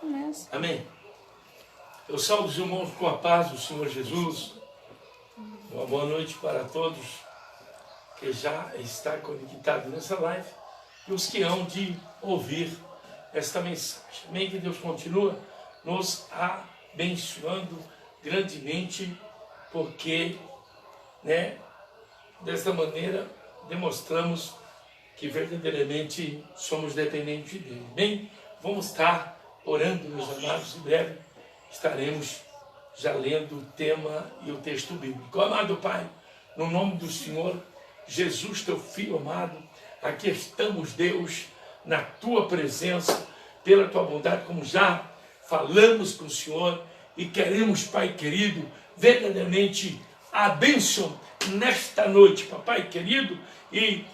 Começa. Amém. Eu saúdo os irmãos com a paz do Senhor Jesus. Uma boa noite para todos que já está conectado nessa live e os que hão de ouvir esta mensagem. Amém. Que Deus continua nos abençoando grandemente, porque, desta maneira demonstramos que verdadeiramente somos dependentes dele. Bem, vamos estar orando, meus amados. Em breve estaremos já lendo o tema e o texto bíblico. Amado Pai, no nome do Senhor Jesus, teu Filho amado, aqui estamos, Deus, na tua presença, pela tua bondade, como já falamos com o Senhor, e queremos, Pai querido, verdadeiramente abençoar nesta noite, Papai querido, e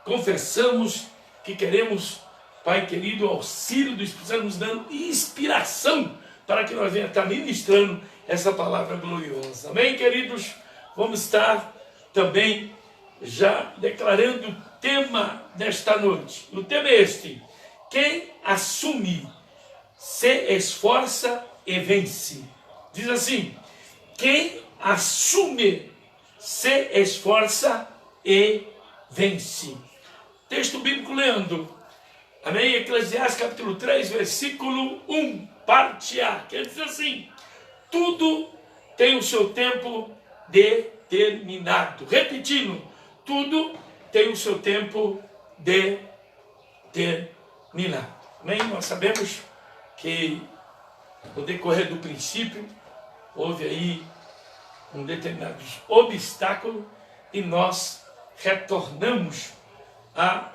confessamos que queremos, Pai querido, o auxílio do Espírito Santo nos dando inspiração para que nós venhamos estar ministrando essa palavra gloriosa. Amém, queridos? Vamos estar também já declarando o tema desta noite. O tema é este: quem assume, se esforça e vence. Diz assim: quem assume, se esforça e vence. Texto bíblico lendo, amém? Eclesiastes capítulo 3, versículo 1, parte A, que diz assim: tudo tem o seu tempo determinado. Repetindo, tudo tem o seu tempo determinado. Amém? Nós sabemos que no decorrer do princípio houve aí um determinado obstáculo e nós retornamos a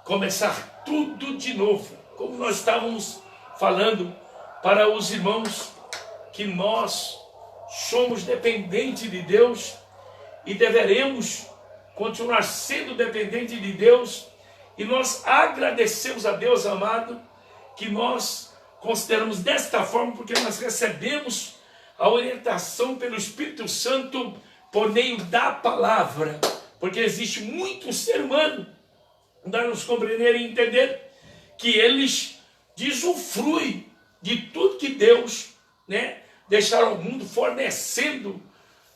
começar tudo de novo, como nós estávamos falando para os irmãos, que nós somos dependentes de Deus e deveremos continuar sendo dependentes de Deus, e nós agradecemos a Deus amado, que nós consideramos desta forma, porque nós recebemos a orientação pelo Espírito Santo por meio da palavra, porque existe muito ser humano, nós nos compreender e entender que eles usufruem de tudo que Deus, deixaram ao mundo, fornecendo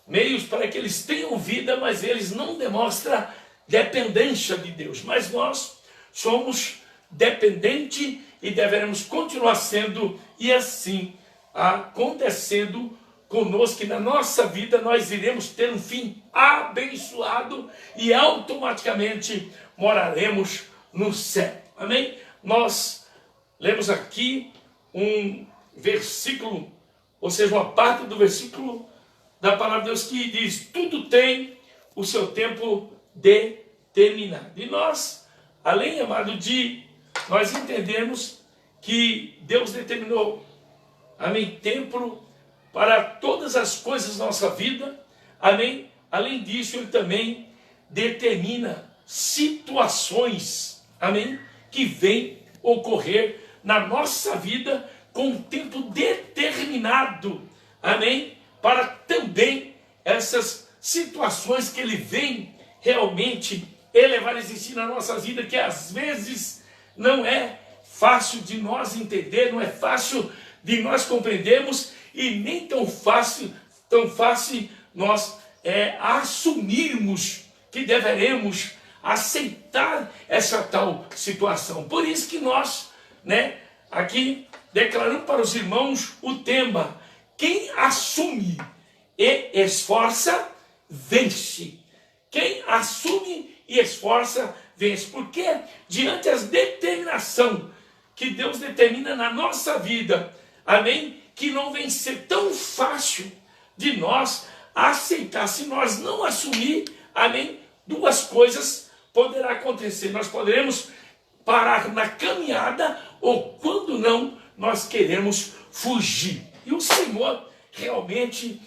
meios para que eles tenham vida, mas eles não demonstram dependência de Deus. Mas nós somos dependentes e deveremos continuar sendo, e assim acontecendo conosco, que na nossa vida nós iremos ter um fim abençoado e automaticamente moraremos no céu. Amém? Nós lemos aqui um versículo, ou seja, uma parte do versículo da palavra de Deus que diz: tudo tem o seu tempo determinado. E nós, além, amado, de nós entendermos que Deus determinou, amém, tempo para todas as coisas da nossa vida, amém, além disso, Ele também determina situações, amém, que vêm ocorrer na nossa vida com um tempo determinado, amém, para também essas situações que Ele vem realmente elevar, existir na nossa vida, que às vezes não é fácil de nós entender, não é fácil de nós compreendermos, e nem tão fácil nós assumirmos que deveremos aceitar essa tal situação. Por isso que nós, aqui declarando para os irmãos o tema: quem assume e esforça, vence. Quem assume e esforça, vence. Porque diante das determinação que Deus determina na nossa vida, amém, que não vem ser tão fácil de nós aceitar. Se nós não assumir, amém, duas coisas poderá acontecer. Nós poderemos parar na caminhada, ou quando não, nós queremos fugir. E o Senhor realmente,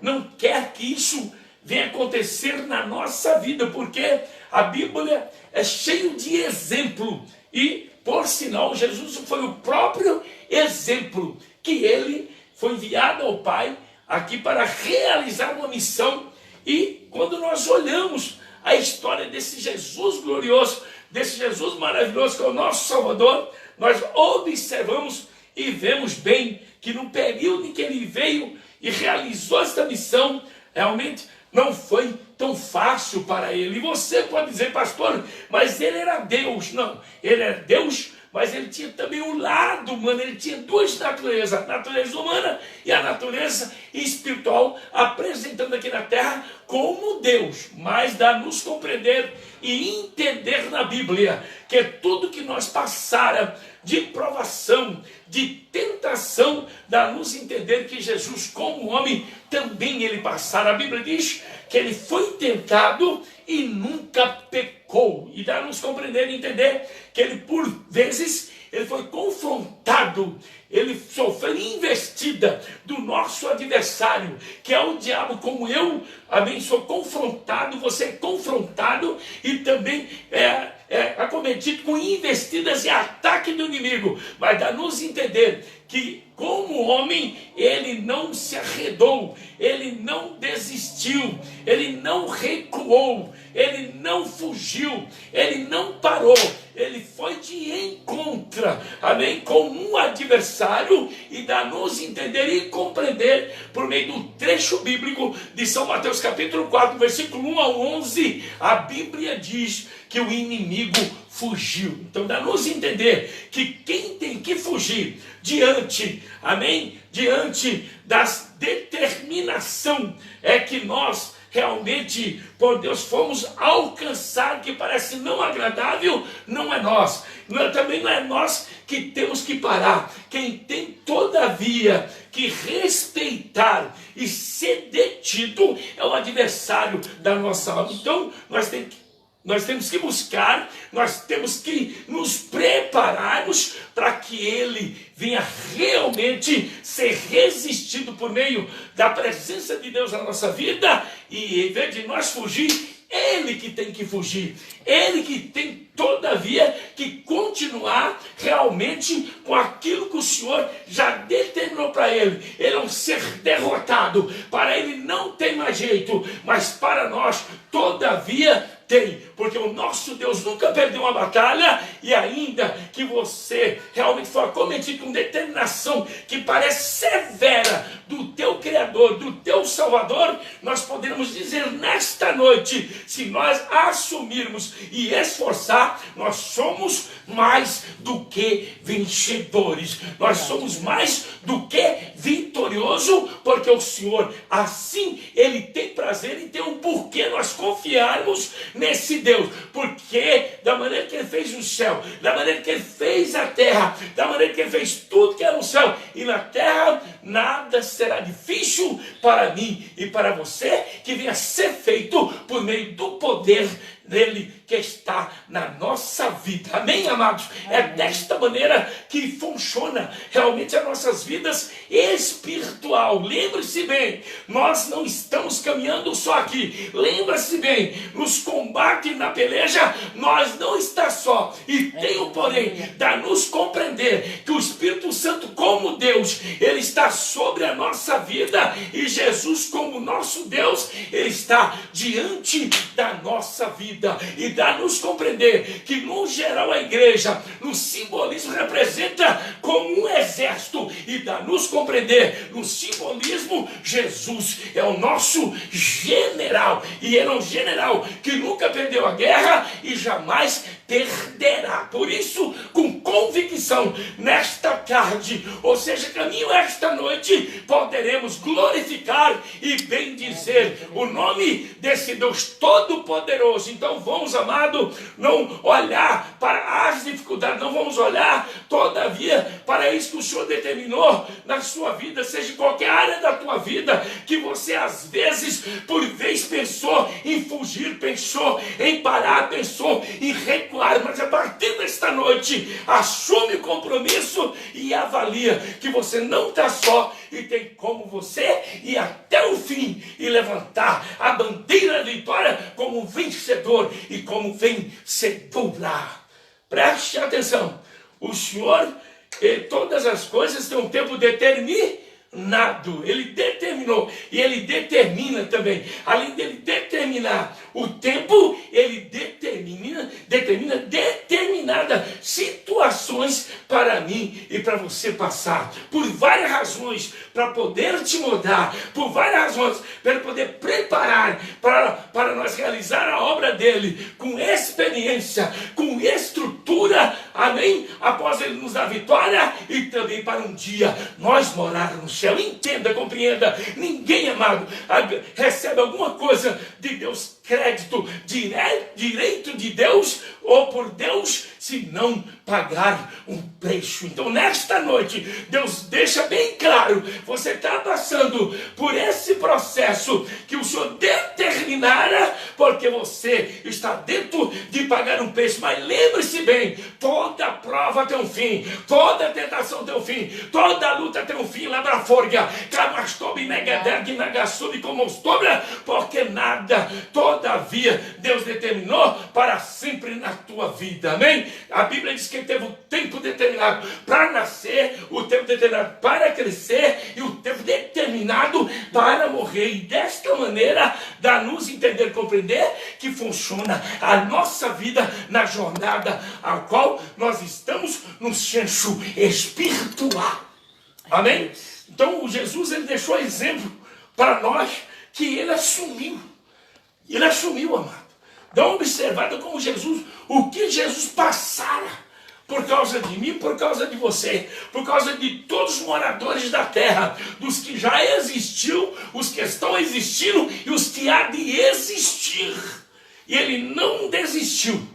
não quer que isso venha acontecer na nossa vida, porque a Bíblia é cheia de exemplo. E, por sinal, Jesus foi o próprio exemplo, que ele foi enviado ao Pai aqui para realizar uma missão. E quando nós olhamos a história desse Jesus glorioso, desse Jesus maravilhoso que é o nosso Salvador, nós observamos E vemos bem que no período em que ele veio e realizou esta missão, realmente não foi tão fácil para ele. E você pode dizer, pastor, mas ele era Deus. Não, ele era Deus, mas ele tinha também um lado humano, ele tinha duas naturezas, a natureza humana e a natureza espiritual, apresentando aqui na terra como Deus. Mas dá-nos compreender e entender na Bíblia que tudo que nós passara de provação, de tentação, dá-nos entender que Jesus, como homem, também ele passara. A Bíblia diz que ele foi tentado e nunca pecou. E dá-nos compreender e entender que ele, por vezes, ele foi confrontado, ele sofreu investida do nosso adversário, que é o diabo, como eu, amém, sou confrontado, você é confrontado e também é acometido com investidas e ataque do inimigo. Mas dá-nos entender que, como homem, ele não se arredou, ele não desistiu, ele não recuou, ele não fugiu, ele não parou, ele foi de encontro, amém, com um adversário. E dá-nos entender e compreender por meio do trecho bíblico de São Mateus capítulo 4, versículo 1 ao 11, a Bíblia diz que o inimigo fugiu. Então dá-nos entender que quem tem que fugir diante, amém, diante das determinação, é que nós realmente, por Deus, fomos alcançar, que parece não agradável, não é nós. Também não é nós que temos que parar. Quem tem, todavia, que respeitar e ser detido é o adversário da nossa alma. Então, nós temos que buscar, nós temos que nos prepararmos para que ele venha realmente ser resistido por meio da presença de Deus na nossa vida. E em vez de nós fugir, ele que tem que fugir, ele que tem, todavia, que continuar realmente com aquilo que o Senhor já determinou para ele. Ele é um ser derrotado, para ele não tem mais jeito, mas para nós, todavia, tem, porque o nosso Deus nunca perdeu uma batalha. E ainda que você realmente for acometido com determinação que parece severa do teu Criador, do teu Salvador, nós podemos dizer nesta noite, se nós assumirmos e esforçar, nós somos mais do que vencedores, nós somos mais do que vitorioso, porque o Senhor, assim, ele tem prazer e tem um porquê nós confiarmos nesse Deus. Porque da maneira que ele fez o céu, da maneira que ele fez a terra, da maneira que ele fez tudo que é no céu e na terra, nada será difícil para mim e para você, que venha ser feito por meio do poder dele que está na nossa vida. Amém, amados? É desta maneira que funciona realmente as nossas vidas espiritual. Lembre-se bem, nós não estamos caminhando só aqui. Lembre-se bem, nos combates, na peleja, nós não está só. E tem o porém, dá-nos compreender que o Espírito Santo, como Deus, ele está sobre a nossa vida, e Jesus, como nosso Deus, ele está diante da nossa vida. E dá-nos compreender que, no geral, a igreja, no simbolismo, representa como um exército. E dá-nos compreender, no simbolismo, Jesus é o nosso general. E ele é um general que nunca perdeu a guerra e jamais perderá. Por isso, com convicção, nesta tarde, ou seja, caminho esta noite, poderemos glorificar e bendizer o nome desse Deus Todo-Poderoso. Então vamos, amado, não olhar para as dificuldades, não vamos olhar, todavia, para isso que o Senhor determinou na sua vida, seja em qualquer área da tua vida, que você às vezes, por vez, pensou em fugir, pensou em parar, pensou em recuar, mas a partir desta noite, assume o compromisso e avalia que você não está só e tem como você ir até o fim e levantar a bandeira da vitória como vencedor e como vencedora. Preste atenção, o Senhor, todas as coisas têm um tempo determinado. Ele determinou, e ele determina também. Além dele determinar o tempo, ele determina determinadas situações para mim e para você passar, por várias razões, para poder te mudar, por várias razões, para poder preparar para nós realizar a obra dele com experiência, com estrutura, amém? Após ele nos dar vitória e também para um dia nós morar no céu. Entenda, compreenda, ninguém, amado, recebe alguma coisa de Deus, crédito, direito de Deus ou por Deus, se não pagar um preço. Então nesta noite, Deus deixa bem claro, você está passando por esse processo que o Senhor determinara, porque você está dentro de pagar um preço. Mas lembre-se bem, toda prova tem um fim, toda tentação tem um fim, toda luta tem um fim. Lá para forga, porque nada, todavia, Deus determinou para sempre na tua vida, amém? A Bíblia diz que teve o tempo determinado para nascer, o tempo determinado para crescer e o tempo determinado para morrer. E desta maneira dá-nos entender, compreender que funciona a nossa vida na jornada a qual nós estamos no senso espiritual. Amém? Então Jesus, ele deixou exemplo para nós que ele assumiu. Ele assumiu, amado. Dá uma observada como Jesus, o que Jesus passara por causa de mim, por causa de você, por causa de todos os moradores da terra, dos que já existiu, os que estão existindo e os que há de existir. E ele não desistiu.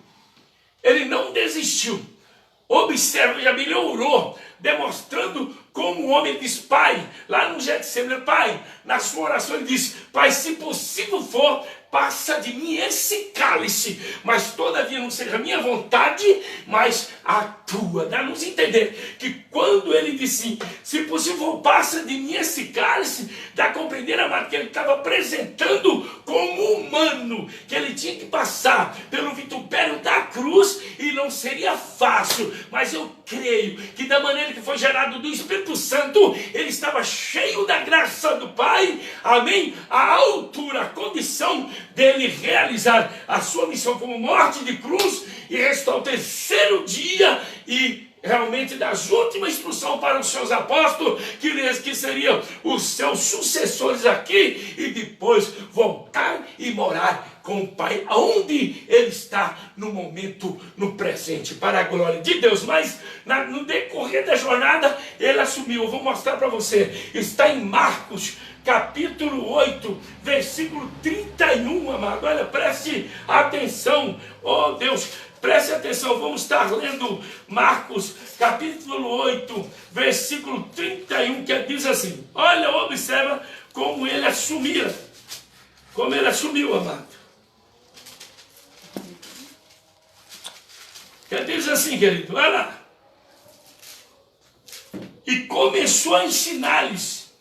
Ele não desistiu. Observe, a Bíblia orou, demonstrando como o homem diz, Pai, lá no Getsemane, Pai, na sua oração ele diz, Pai, se possível for, passa de mim esse cálice, mas todavia não seja a minha vontade, mas a tua. Dá-nos entender que quando ele disse, se possível passa de mim esse cálice, dá a compreender, amado, que ele estava apresentando como humano, que ele tinha que passar pelo vitupério da cruz, e não seria fácil, mas eu creio que da maneira que foi gerado do Espírito Santo, ele estava cheio da graça do Pai, amém? A altura, a condição dele realizar a sua missão como morte de cruz e restar o terceiro dia e realmente das últimas instruções para os seus apóstolos, que seriam os seus sucessores aqui, e depois voltar e morar com o Pai, aonde ele está no momento, no presente, para a glória de Deus. Mas no decorrer da jornada, ele assumiu. Eu vou mostrar para você, está em Marcos, capítulo 8, versículo 31, amado. Olha, preste atenção, oh Deus, preste atenção, vamos estar lendo Marcos, capítulo 8, versículo 31, que diz assim, olha, observa como ele assumia, como ele assumiu, amado. Que diz assim, querido, olha lá. E começou a ensinar-lhes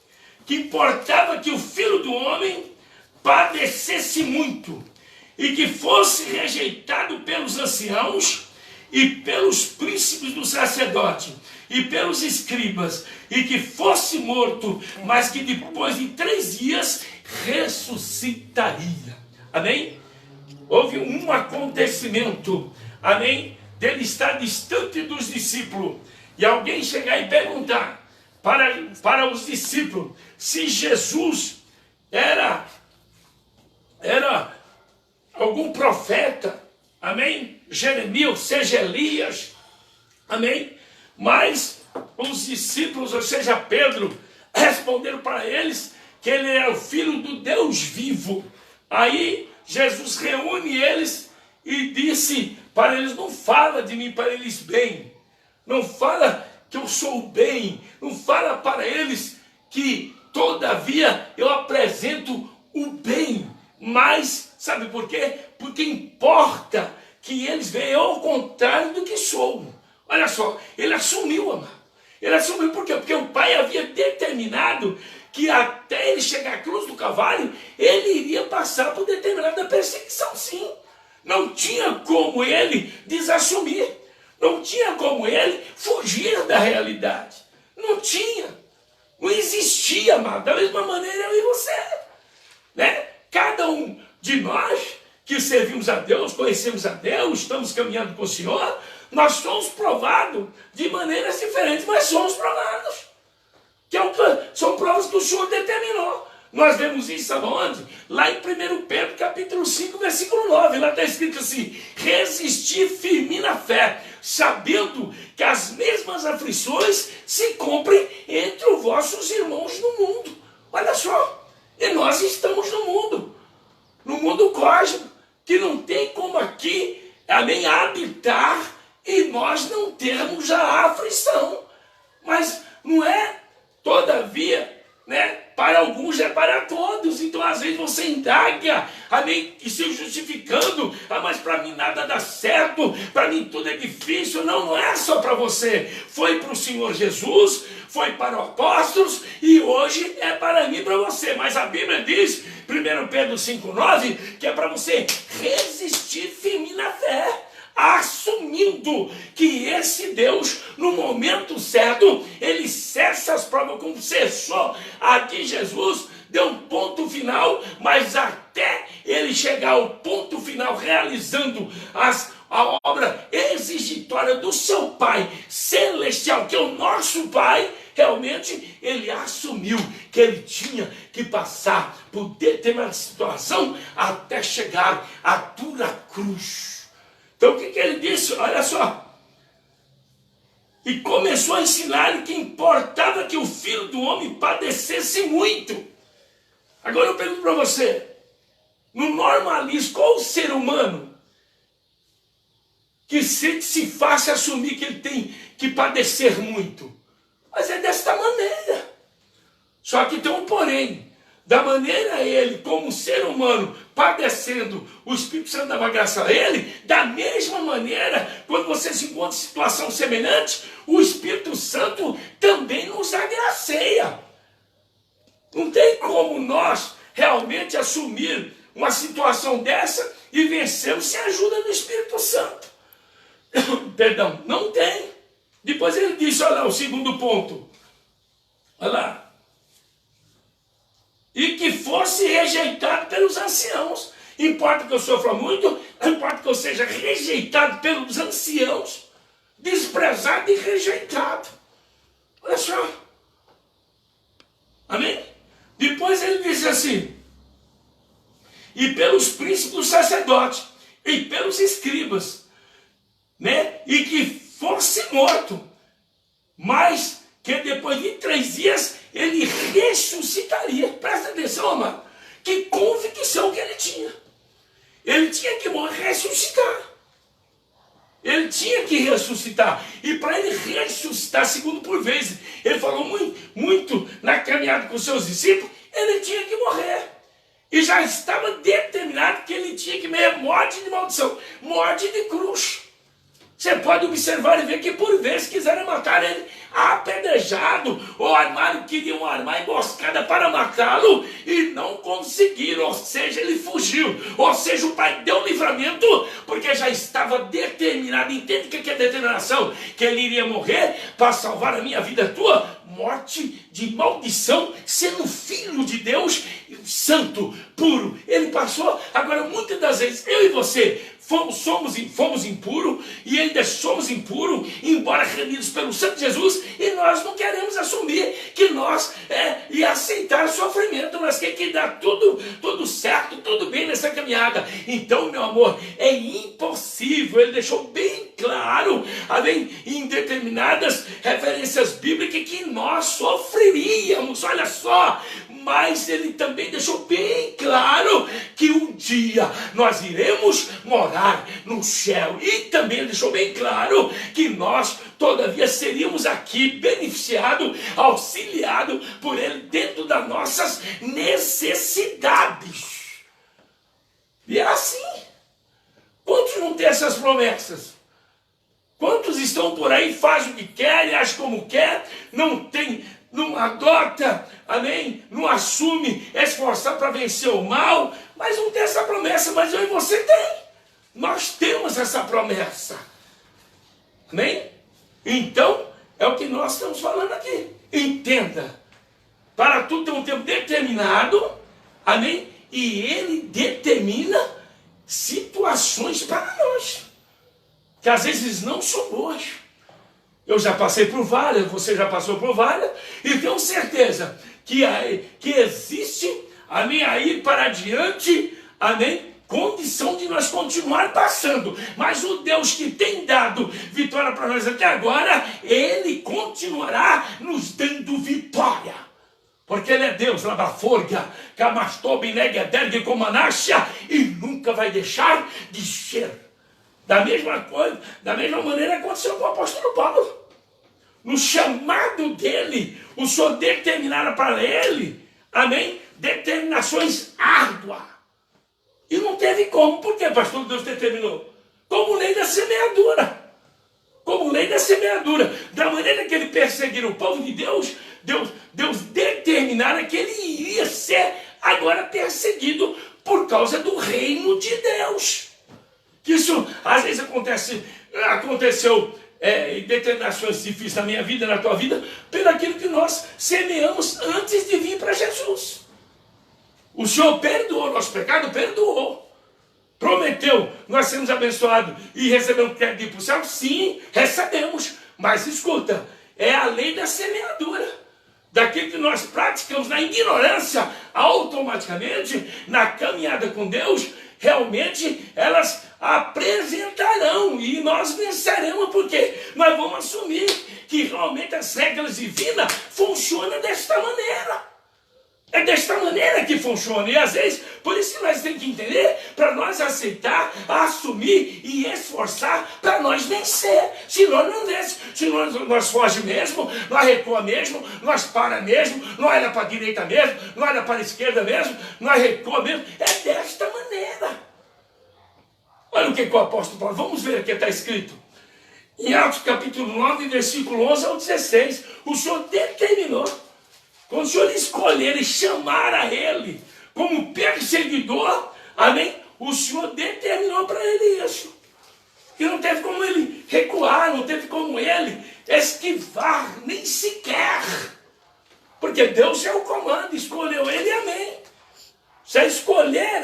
que importava que o Filho do Homem padecesse muito, e que fosse rejeitado pelos anciãos e pelos príncipes do sacerdote e pelos escribas, e que fosse morto, mas que depois de 3 dias ressuscitaria. Amém? Houve um acontecimento, amém, dele estar distante dos discípulos, e alguém chegar e perguntar para os discípulos se Jesus era algum profeta, amém? Jeremias, seja Elias, amém? Mas os discípulos, ou seja, Pedro, responderam para eles que ele era o Filho do Deus vivo. Aí Jesus reúne eles e disse para eles, não fala de mim para eles bem, não fala que eu sou o bem, não fala para eles que todavia eu apresento o bem, mas sabe por quê? Porque importa que eles vejam ao contrário do que sou. Olha só, ele assumiu, amado. Ele assumiu por quê? Porque o Pai havia determinado que até ele chegar à cruz do Calvário, ele iria passar por determinada perseguição, sim. Não tinha como ele desassumir. Não tinha como ele fugir da realidade. Não tinha. Não existia, amado. Da mesma maneira eu e você, né? Cada um de nós que servimos a Deus, conhecemos a Deus, estamos caminhando com o Senhor, nós somos provados de maneiras diferentes, mas somos provados. São provas que o Senhor determinou. Nós vemos isso aonde? Lá em 1 Pedro, capítulo 5, versículo 9. Lá está escrito assim: resistir firme na fé, sabendo que as mesmas aflições se cumprem entre os vossos irmãos no mundo. Olha só, e nós estamos no mundo cósmico, que não tem como aqui, amém, habitar e nós não termos a aflição. Mas não é, todavia, né? Para alguns é para todos. Então às vezes você indaga, amém, e se justificando: ah, mas para mim nada dá certo, para mim tudo é difícil. Não, não é só para você. Foi para o Senhor Jesus, foi para os apóstolos e hoje é para mim e para você. Mas a Bíblia diz, 1 Pedro 5,9, que é para você resistir firme na fé, assumindo que esse Deus, no momento certo, ele cessa as provas, como cessou a de Jesus, deu um ponto final, mas até ele chegar ao ponto final, realizando a obra exigitória do seu Pai Celestial, que é o nosso Pai, realmente ele assumiu que ele tinha que passar por determinada situação até chegar à dura cruz. Então o que ele disse? Olha só. E começou a ensinar que importava que o Filho do Homem padecesse muito. Agora eu pergunto para você, no normalismo, qual o ser humano que se faça assumir que ele tem que padecer muito? Mas é desta maneira. Só que tem um porém. Da maneira ele, como ser humano, padecendo, o Espírito Santo dava graça a ele, da mesma maneira, quando você se encontra em situação semelhante, o Espírito Santo também nos agraceia. Não tem como nós realmente assumir uma situação dessa e vencermos sem a ajuda do Espírito Santo. Perdão, não tem. Depois ele disse, olha lá, o segundo ponto. Olha lá. E que fosse rejeitado pelos anciãos. Importa que eu sofra muito, importa que eu seja rejeitado pelos anciãos, desprezado e rejeitado. Olha só. Amém? Depois ele diz assim: e pelos príncipes dos sacerdotes, e pelos escribas, né? E que fosse morto, mas que depois de 3 dias ele ressuscitaria. Presta atenção, amado. Que convicção que ele tinha. Ele tinha que morrer, ressuscitar. Ele tinha que ressuscitar. E para ele ressuscitar, segundo por vezes, ele falou muito na caminhada com os seus discípulos, ele tinha que morrer. E já estava determinado que ele tinha que morrer morte de maldição, morte de cruz. Você pode observar e ver que por vezes quiseram matar ele apedrejado, ou queriam armar emboscada para matá-lo e não conseguiram, ou seja, ele fugiu, ou seja, o Pai deu livramento, porque já estava determinado. Entende o que é determinação? Que ele iria morrer para salvar a minha vida, a tua morte de maldição, sendo filho de Deus, santo, puro. Ele passou. Agora, muitas das vezes, eu e você fomos impuros, e ainda somos impuros, embora remidos pelo Santo Jesus, e nós não queremos assumir que nós e aceitar o sofrimento. Nós queremos que dá tudo certo, tudo bem nessa caminhada. Então, meu amor, é impossível. Ele deixou bem claro, além em determinadas referências bíblicas, que nós sofreríamos. Olha só. Mas ele também deixou bem claro que um dia nós iremos morar no céu. E também deixou bem claro que nós, todavia, seríamos aqui beneficiados, auxiliados por ele dentro das nossas necessidades. E é assim. Quantos não têm essas promessas? Quantos estão por aí, fazem o que querem, acham como quer, não adota, amém? Não assume esforçar para vencer o mal, mas não tem essa promessa. Mas eu e você tem. Nós temos essa promessa. Amém? Então, é o que nós estamos falando aqui. Entenda Para tudo tem um tempo determinado, amém? E ele determina situações para nós, que às vezes não são boas. Eu já passei por várias, você já passou por várias, e tenho certeza que existe, amém, aí para adiante, amém, condição de nós continuar passando. Mas o Deus que tem dado vitória para nós até agora, ele continuará nos dando vitória. Porque ele é Deus, Labaforga, Camastobe, Negederg, Comanasha, e nunca vai deixar de ser. Da mesma coisa, da mesma maneira aconteceu com o apóstolo Paulo. No chamado dele, o Senhor determinara para ele, amém, determinações árduas. E não teve como. Por que, pastor, Deus determinou? Como lei da semeadura. Como lei da semeadura. Da maneira que ele perseguiu o povo de Deus, Deus determinara que ele iria ser agora perseguido por causa do reino de Deus. Isso às vezes aconteceu em determinações difíceis na minha vida, na tua vida, pelo aquilo que nós semeamos antes de vir para Jesus. O Senhor perdoou nosso pecado, perdoou. Prometeu, nós sermos abençoados e recebemos crédito para o céu? Sim, recebemos. Mas escuta, é a lei da semeadura. Daquilo que nós praticamos na ignorância, automaticamente, na caminhada com Deus, realmente elas apresentarão e nós venceremos, porque nós vamos assumir que realmente as regras divinas funcionam desta maneira. É desta maneira que funciona. E às vezes, por isso que nós temos que entender, para nós aceitar, assumir e esforçar para nós vencer. Se nós não vence, se nós foge mesmo, nós recua mesmo, nós para mesmo, nós olha para a direita mesmo, nós olha para a esquerda mesmo, nós recua mesmo. É desta maneira. Olha o que o apóstolo Paulo, vamos ver o que está escrito. Em Atos capítulo 9, versículo 11 ao 16, o Senhor determinou. Quando o Senhor escolher e chamar a ele como perseguidor, amém? O Senhor determinou para ele isso. E não teve como ele recuar, não teve como ele esquivar, nem sequer. Porque Deus é o comando, escolheu ele, amém. Se escolher,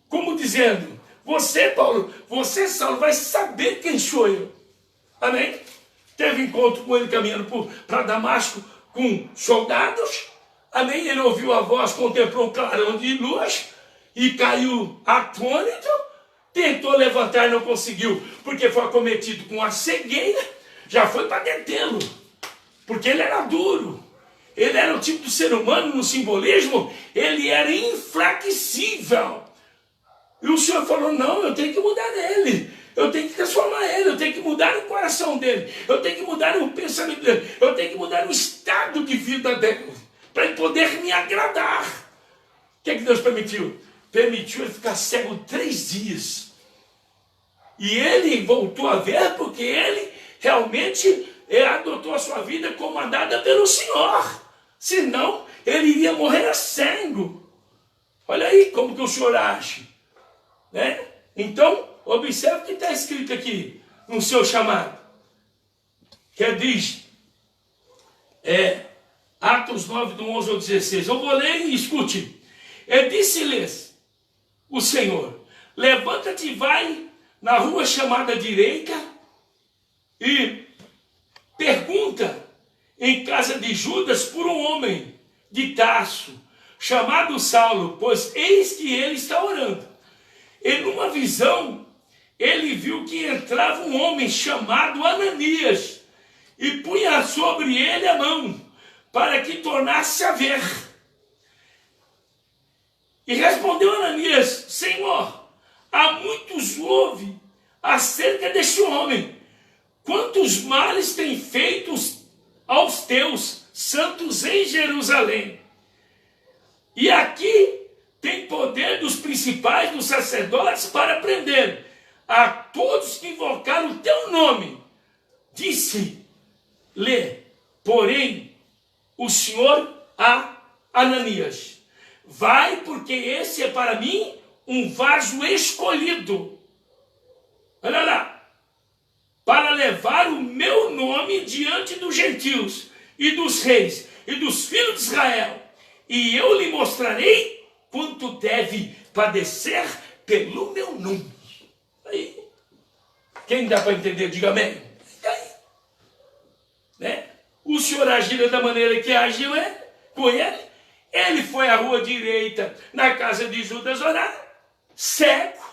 como dizendo, você, Paulo, você, Saulo, vai saber quem sou eu. Amém? Teve encontro com ele caminhando para Damasco, com soldados, amém? Ele ouviu a voz, contemplou um clarão de luz e caiu atônito, tentou levantar e não conseguiu, porque foi acometido com a cegueira, já foi para detê-lo, porque ele era duro, ele era o tipo de ser humano, no simbolismo, ele era infraquecível. E o Senhor falou, não, eu tenho que mudar ele. Eu tenho que transformar ele, eu tenho que mudar o coração dele, eu tenho que mudar o pensamento dele, eu tenho que mudar o estado de vida dele, para ele poder me agradar. O que é que Deus permitiu? Permitiu ele ficar cego 3 dias. E ele voltou a ver porque ele realmente adotou a sua vida comandada pelo Senhor. Senão, ele iria morrer cego. Olha aí como que o Senhor age. Né? Então, observe o que está escrito aqui no seu chamado. Que diz, Atos 9, do 11 ao 16. Eu vou ler e escute. Disse-lhes o Senhor, levanta-te e vai na rua chamada direita e pergunta em casa de Judas por um homem de Tarso, chamado Saulo, pois eis que ele está orando. E numa visão, ele viu que entrava um homem chamado Ananias e punha sobre ele a mão para que tornasse a ver. E respondeu Ananias, Senhor, há muitos ouve acerca deste homem, quantos males tem feito aos teus santos em Jerusalém. E aqui tem poder dos principais, dos sacerdotes, para prender a todos que invocaram o teu nome. Disse-lhe, porém, o Senhor a Ananias, vai, porque esse é para mim um vaso escolhido. Olha lá, para levar o meu nome diante dos gentios e dos reis, e dos filhos de Israel, e eu lhe mostrarei quanto deve padecer pelo meu nome. Aí, quem dá para entender, diga amém. Aí, né? O Senhor agiu da maneira que agiu com ele. Ele foi à rua direita, na casa de Judas orar, cego.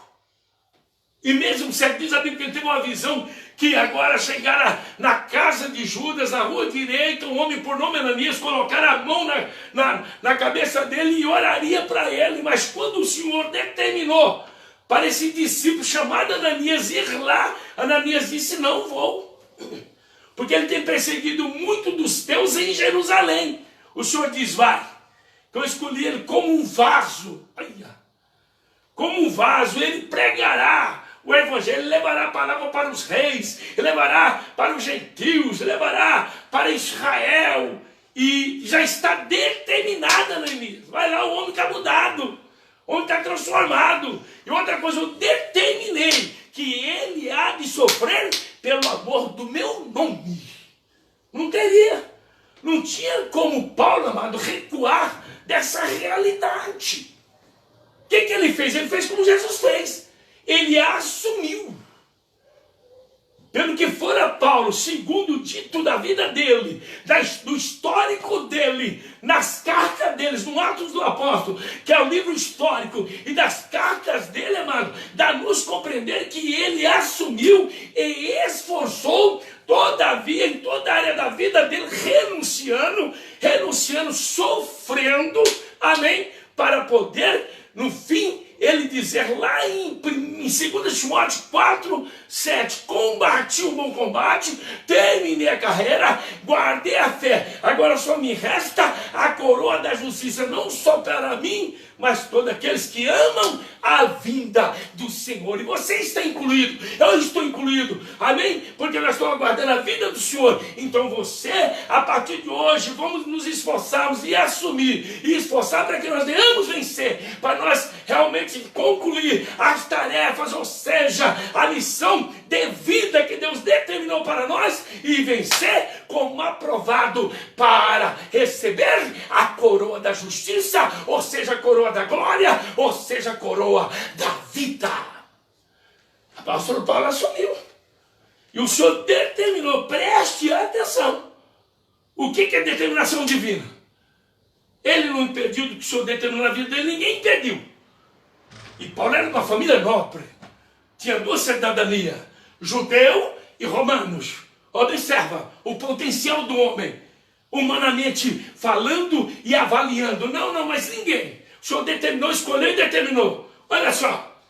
E mesmo cego, diz a Bíblia que ele teve uma visão que agora chegara na casa de Judas, na rua direita, um homem por nome Ananias, colocar a mão na cabeça dele e oraria para ele. Mas quando o Senhor determinou para esse discípulo chamado Ananias ir lá, Ananias disse, não vou. Porque ele tem perseguido muito dos teus em Jerusalém. O Senhor diz, vai. Que eu escolhi ele como um vaso. Como um vaso, ele pregará o evangelho, ele levará a palavra para os reis, ele levará para os gentios, ele levará para Israel. E já está determinada, Ananias. Vai lá, o homem está mudado, o homem está transformado. E outra coisa, eu determinei que ele há de sofrer pelo amor do meu nome. Não teria, não tinha como Paulo, amado, recuar dessa realidade. O que ele fez? Ele fez como Jesus fez. Ele a assumiu. Pelo que fora Paulo, segundo o dito da vida dele, do histórico dele, nas cartas deles, no Atos do Apóstolo, que é o livro histórico, e das cartas dele, amado, dá-nos compreender que ele assumiu e esforçou, todavia, em toda a área da vida dele, renunciando, sofrendo, amém, para poder, no fim, ele dizer lá em 2 Timóteo 4, 7, combati o bom combate, terminei a carreira, guardei a fé, agora só me resta a coroa da justiça, não só para mim, mas todos aqueles que amam a vinda do Senhor. E você está incluído, eu estou incluído, amém? Porque nós estamos aguardando a vinda do Senhor. Então você, a partir de hoje, vamos nos esforçarmos e assumir, e esforçar para que nós venhamos vencer, para nós realmente concluir as tarefas, ou seja, a missão de vida que Deus determinou para nós, e vencer como aprovado para receber a coroa da justiça, ou seja, a coroa da glória, ou seja, a coroa da vida. O apóstolo Paulo assumiu. E o Senhor determinou, preste atenção. O que é determinação divina? Ele não impediu do que o Senhor determinou na vida dele, ninguém impediu. E Paulo era uma família nobre. Tinha 2 cidadanias, judeu e romanos. Observa o potencial do homem, humanamente falando e avaliando. Não, mas ninguém. O Senhor determinou, escolheu e determinou. Olha só,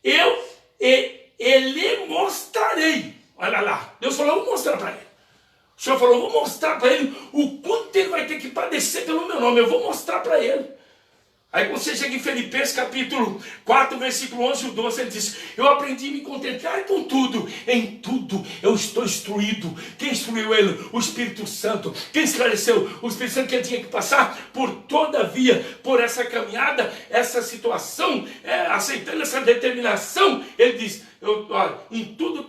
eu lhe mostrarei. Olha lá, Deus falou, eu vou mostrar para ele. O Senhor falou, eu vou mostrar para ele o quanto ele vai ter que padecer pelo meu nome. Eu vou mostrar para ele. Aí quando você chega em Filipenses capítulo 4, versículo 11 e 12, ele diz, eu aprendi a me contentar com tudo, em tudo eu estou instruído. Quem instruiu ele? O Espírito Santo. Quem esclareceu? O Espírito Santo, que ele tinha que passar por todavia, por essa caminhada, essa situação, aceitando essa determinação, ele diz, olha, em tudo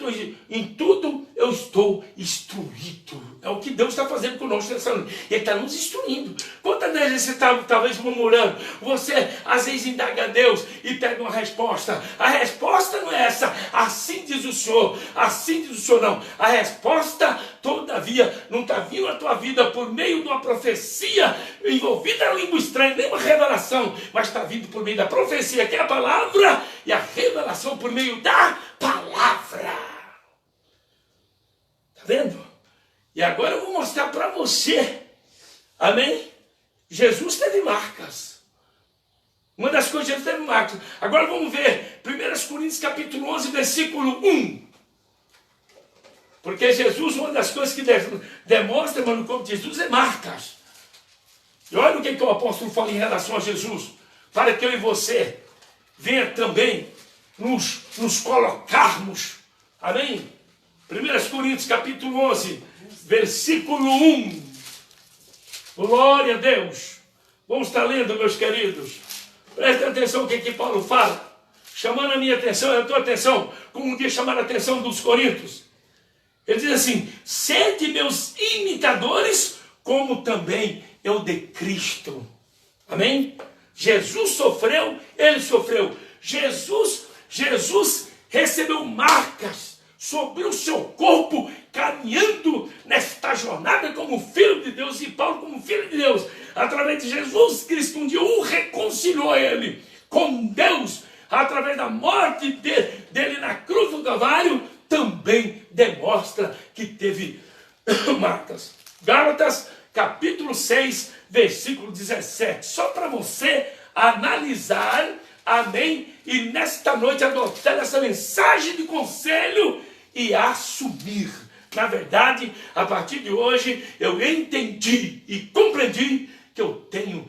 eu estou instruído. É o que Deus está fazendo conosco nessa noite. Ele está nos instruindo. Quantas vezes você está talvez murmurando? Você às vezes indaga a Deus e pega uma resposta. A resposta não é essa. Assim diz o Senhor. Assim diz o Senhor não. A resposta, todavia, não está vindo à tua vida por meio de uma profecia envolvida na língua estranha, nem uma revelação, mas está vindo por meio da profecia, que é a palavra, e a revelação por meio da palavra. Está vendo? E agora eu vou mostrar para você, amém? Jesus teve marcas. Uma das coisas, Jesus teve marcas. Agora vamos ver 1 Coríntios capítulo 11, versículo 1. Porque Jesus, uma das coisas que demonstra, mano, como Jesus é marcas. E olha o que o apóstolo fala em relação a Jesus. Para que eu e você venha também nos colocarmos. Amém? 1 Coríntios capítulo 11, versículo 1. Glória a Deus. Vamos estar lendo, meus queridos. Prestem atenção o que Paulo fala. Chamando a minha atenção e a tua atenção, como um dia chamaram a atenção dos coríntios. Ele diz assim, sede meus imitadores, como também eu de Cristo. Amém? Jesus sofreu, ele sofreu. Jesus recebeu marcas sobre o seu corpo, caminhando nesta jornada como filho de Deus, e Paulo como filho de Deus, através de Jesus Cristo, um dia o reconciliou ele com Deus, através da morte dele na cruz do Calvário, também demonstra que teve marcas. Gálatas capítulo 6, versículo 17, só para você analisar, amém, e nesta noite adotar essa mensagem de conselho e assumir. Na verdade, a partir de hoje, eu entendi e compreendi que eu tenho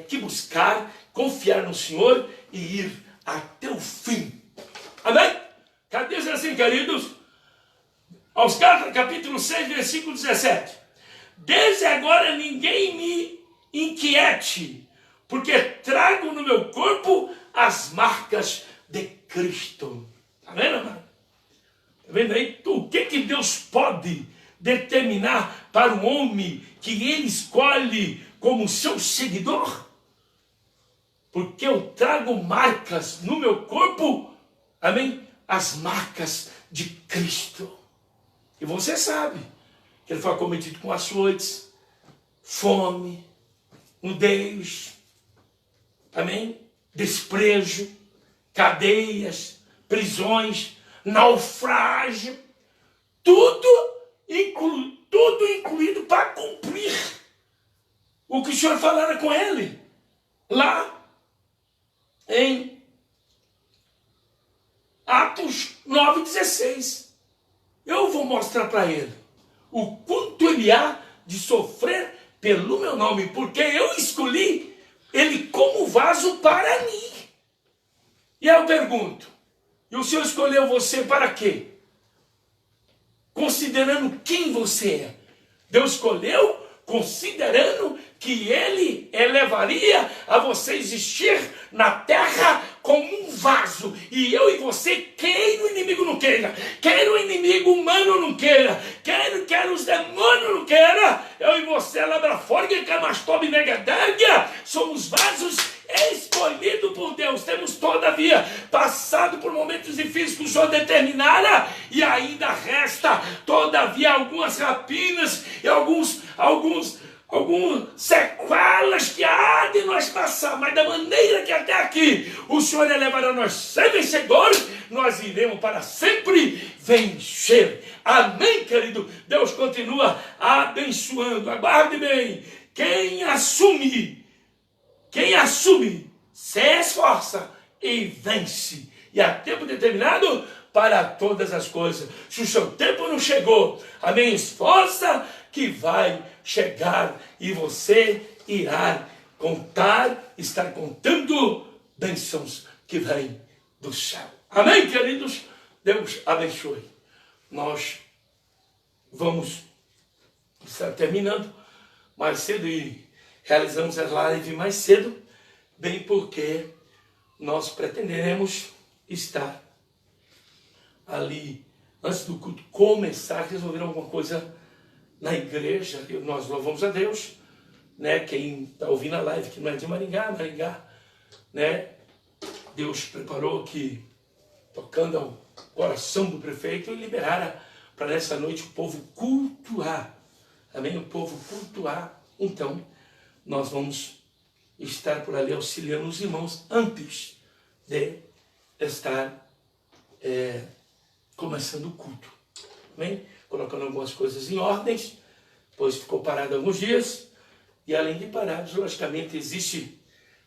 que buscar, confiar no Senhor e ir até o fim. Amém? Cadê diz assim, queridos? Aos Gálatas, capítulo 6, versículo 17. Desde agora ninguém me inquiete, porque trago no meu corpo as marcas de Cristo. Está vendo, amado? Está vendo aí? O que Deus pode determinar para um homem que ele escolhe como seu seguidor? Porque eu trago marcas no meu corpo, amém? As marcas de Cristo. E você sabe que ele foi acometido com açoites, fome, nudez, amém? Desprezo, cadeias, prisões, naufrágio, tudo incluído para cumprir o que o Senhor falara com ele lá em Atos 9,16. Eu vou mostrar para ele o quanto ele há de sofrer pelo meu nome, porque eu escolhi ele como vaso para mim. E eu pergunto, e o Senhor escolheu você para quê? Considerando quem você é. Deus escolheu considerando que ele elevaria a você existir na terra como um vaso. E eu e você, quer o inimigo não queira, quer o inimigo humano não queira, quer os demônios não queira, eu e você, labraforga, camastob, negadágia, somos vasos escolhidos por Deus. Temos todavia passado por momentos difíceis que o Senhor determinara, e ainda resta todavia algumas rapinas e alguns sequelas que há de nós passar, mas da maneira que até aqui o Senhor elevará nós ser vencedores, nós iremos para sempre vencer. Amém, querido? Deus continua abençoando. Aguarde bem. Quem assume, se esforça e vence. E há tempo determinado para todas as coisas. Se o seu tempo não chegou, amém, esforça que vai chegar e você irá estar contando bênçãos que vêm do céu. Amém, queridos? Deus abençoe. Nós vamos estar terminando mais cedo e realizamos a live mais cedo, bem porque nós pretenderemos estar ali antes do culto começar, resolver alguma coisa na igreja. Nós louvamos a Deus, né? Quem está ouvindo a live que não é de Maringá, né? Deus preparou que, tocando ao coração do prefeito, ele liberara para nessa noite o povo cultuar. Amém? O povo cultuar. Então, nós vamos estar por ali auxiliando os irmãos antes de estar começando o culto. Amém? Colocando algumas coisas em ordens, pois ficou parado alguns dias, e além de parados, logicamente existe,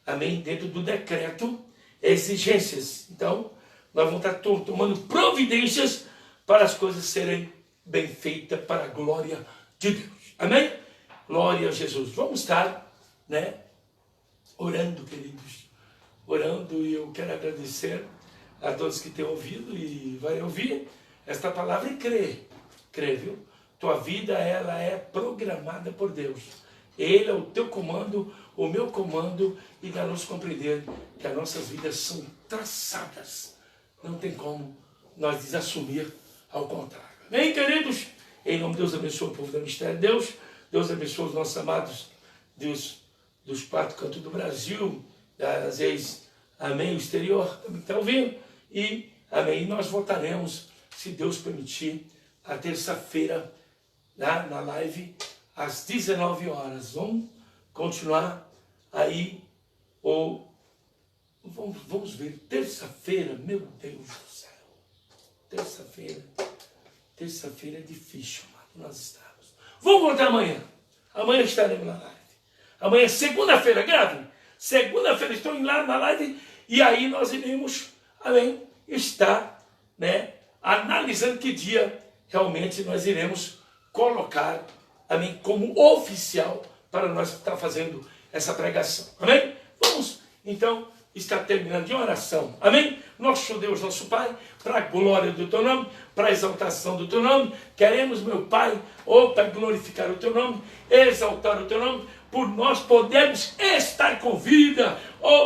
amém, dentro do decreto, exigências. Então, nós vamos estar tomando providências para as coisas serem bem feitas para a glória de Deus. Amém? Glória a Jesus. Vamos estar, né, orando, queridos. Orando, e eu quero agradecer a todos que têm ouvido e vai ouvir esta palavra e crer. Crê, viu? Tua vida, ela é programada por Deus. Ele é o teu comando, o meu comando, e dá nos compreender que as nossas vidas são traçadas. Não tem como nós desassumir, ao contrário. Amém, queridos? Em nome de Deus, abençoe o povo da Mistério de Deus. Deus abençoe os nossos amados dos 4 cantos do Brasil, às vezes, amém, o exterior também está ouvindo, e amém, nós voltaremos, se Deus permitir, a terça-feira, na live, às 19 horas. Vamos continuar aí, vamos ver, terça-feira, meu Deus do céu, terça-feira é difícil, amado, nós estamos. Vamos voltar amanhã estaremos na live. Amanhã, segunda-feira, grave. Segunda-feira estou lá na live e aí nós iremos, amém, estar, analisando que dia realmente nós iremos colocar, amém, como oficial para nós estar fazendo essa pregação. Amém? Vamos, então, estar terminando de oração. Amém? Nosso Deus, nosso Pai, para a glória do Teu nome, para a exaltação do Teu nome, queremos, meu Pai, Pai, glorificar o Teu nome, exaltar o Teu nome, por nós podermos estar com vida,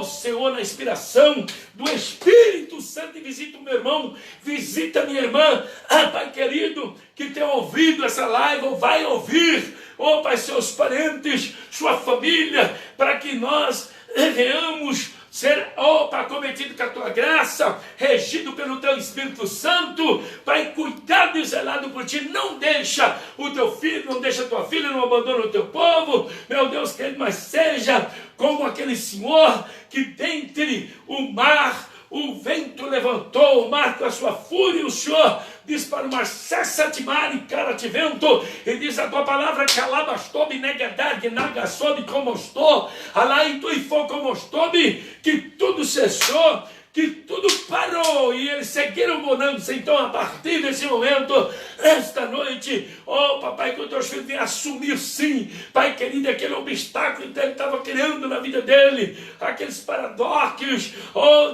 Senhor, na inspiração do Espírito Santo, e visita o meu irmão, visita a minha irmã, Pai querido, que tem ouvido essa live, ou vai ouvir, Pai, seus parentes, sua família, para que nós venhamos ser, Pai, cometido com a Tua graça, regido pelo Teu Espírito Santo, Pai, cuidado e zelado por Ti, não deixa o Teu filho, não deixa a Tua filha, não abandona o Teu povo, meu Deus querido, mas seja como aquele Senhor que dentre o mar, o vento levantou, o mar com a sua fúria, o Senhor diz para o mar, cessa-te mar e cala-te vento, e diz a tua palavra, calabastobe, negadar, nagasobe, como estou, alá e tu e for como estoube, que tudo cessou, que tudo parou, e eles seguiram morando. Então, a partir desse momento, esta noite, papai, que os teus filhos venham assumir, sim, Pai querido, aquele obstáculo que ele estava criando na vida dele, aqueles paradoxos,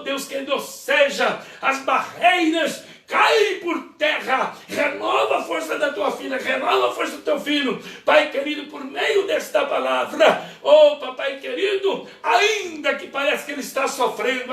Deus querido, ou seja, as barreiras, cai por terra, renova a força da tua filha, renova a força do teu filho, Pai querido, por meio desta palavra, papai querido, ainda que pareça que ele está sofrendo,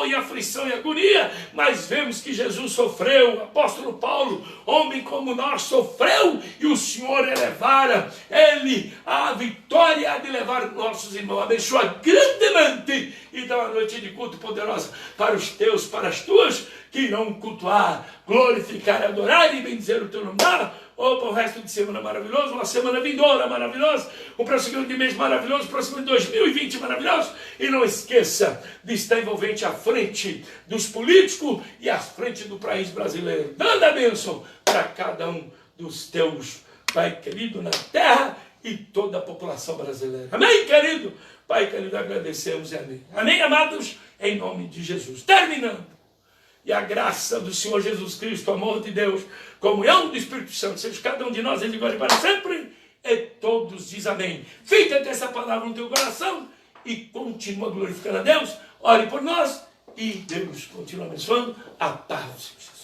em aflição e agonia, mas vemos que Jesus sofreu, o apóstolo Paulo, homem como nós, sofreu, e o Senhor elevara, ele, a vitória há de levar nossos irmãos, abençoa grandemente, e dá uma noite de culto poderosa para os teus, para as tuas, que irão cultuar, glorificar, adorar e bendizer o teu nome. Para o resto de semana maravilhoso, uma semana vindoura maravilhosa, um prosseguimento de mês maravilhoso, prosseguimento de 2020 maravilhoso, e não esqueça de estar envolvente à frente dos políticos e à frente do país brasileiro, dando a bênção para cada um dos teus, Pai querido, na terra e toda a população brasileira. Amém, querido? Pai querido, agradecemos e amém. Amém, amados? Em nome de Jesus. Terminando. E a graça do Senhor Jesus Cristo, o amor de Deus, comunhão do Espírito Santo, seja cada um de nós, ele agora e para sempre, e todos diz amém. Fica com essa palavra no teu coração e continua glorificando a Deus. Ore por nós e Deus continua abençoando a paz do Senhor Jesus.